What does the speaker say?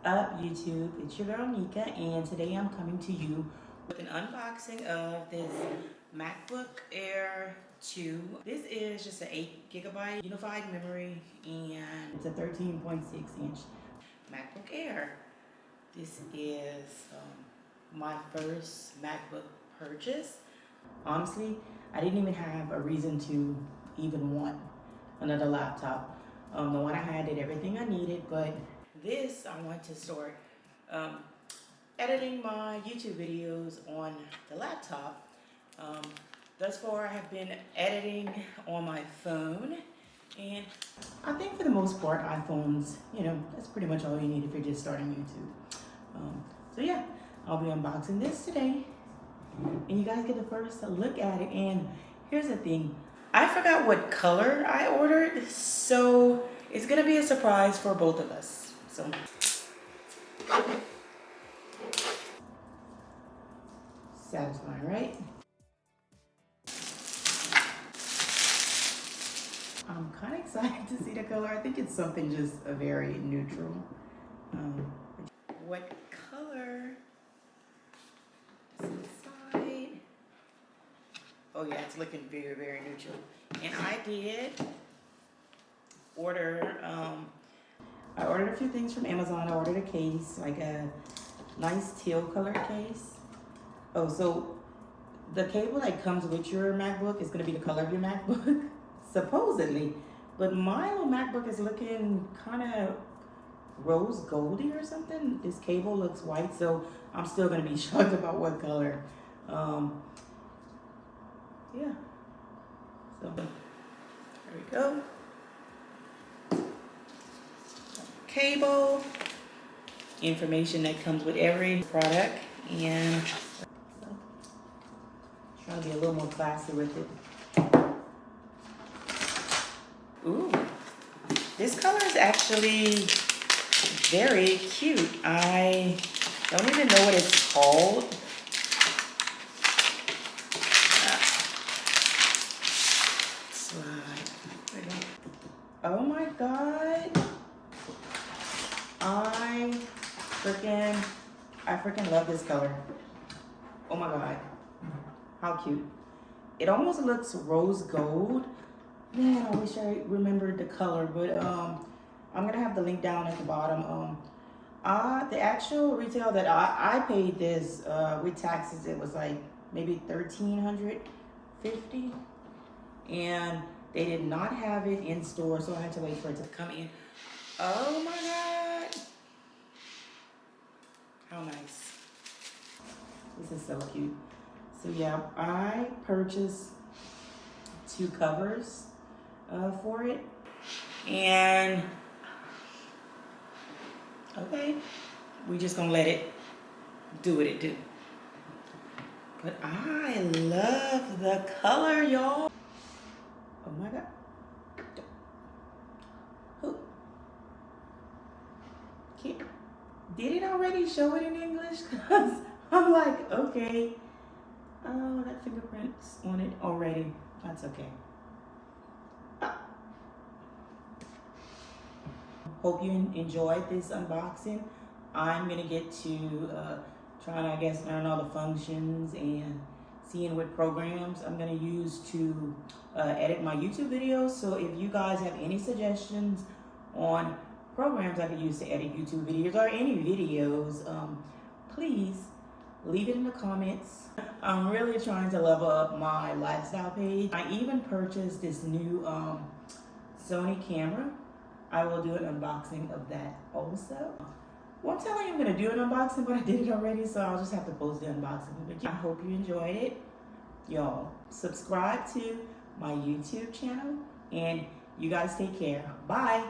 up, YouTube? It's your girl Nika, and today I'm coming to you with an unboxing of this MacBook Air 2. This is just an 8GB unified memory, and it's a 13.6-inch MacBook Air. This is my first MacBook purchase. Honestly, I didn't even have a reason to even want another laptop. The one I had did everything I needed, but this I want to start editing my YouTube videos on the laptop. Thus far I have been editing on my phone, and I think for the most part iPhones, that's pretty much all you need if you're just starting YouTube. So yeah, I'll be unboxing this today, and you guys get the first look at it. And here's the thing, I forgot what color I ordered, so it's gonna be a surprise for both of us. So satisfying, right? I'm kind of excited to see the color. I think it's something just a very neutral. What color? Inside. Oh yeah, it's looking very, very neutral. And I did order, I ordered a few things from Amazon. I ordered a case, like a nice teal color case. Oh, so the cable that comes with your MacBook is gonna be the color of your MacBook, supposedly. But my little MacBook is looking kind of rose goldy or something. This cable looks white, so I'm still gonna be shocked about what color. Yeah, so there we go. Cable, information that comes with every product, and trying to be a little more classy with it. Ooh, this color is actually very cute. I don't even know what it's called. Slide. Oh my God. I freaking love this color. Oh my God. How cute. It almost looks rose gold. Man, I wish I remembered the color, but I'm gonna have the link down at the bottom. The actual retail that I paid this with taxes, it was like maybe $1,350, and they did not have it in store, so I had to wait for it to come in. Oh my God, how nice. This is so cute. So yeah, I purchased 2 covers for it, and okay, we just gonna let it do what it do. But I love the color, y'all. Oh my God. Who? Did it already show it in English? Because I'm like, okay. Oh, that fingerprint's on it already. That's okay. Hope you enjoyed this unboxing. I'm gonna get to trying to, I guess, learn all the functions and seeing what programs I'm gonna use to edit my YouTube videos. So if you guys have any suggestions on programs I could use to edit YouTube videos or any videos, please leave it in the comments. I'm really trying to level up my lifestyle page. I even purchased this new Sony camera. I will do an unboxing of that also. Well, I'm telling you I'm gonna do an unboxing, but I did it already, so I'll just have to post the unboxing. But yeah, I hope you enjoyed it. Y'all, subscribe to my YouTube channel, and you guys take care. Bye.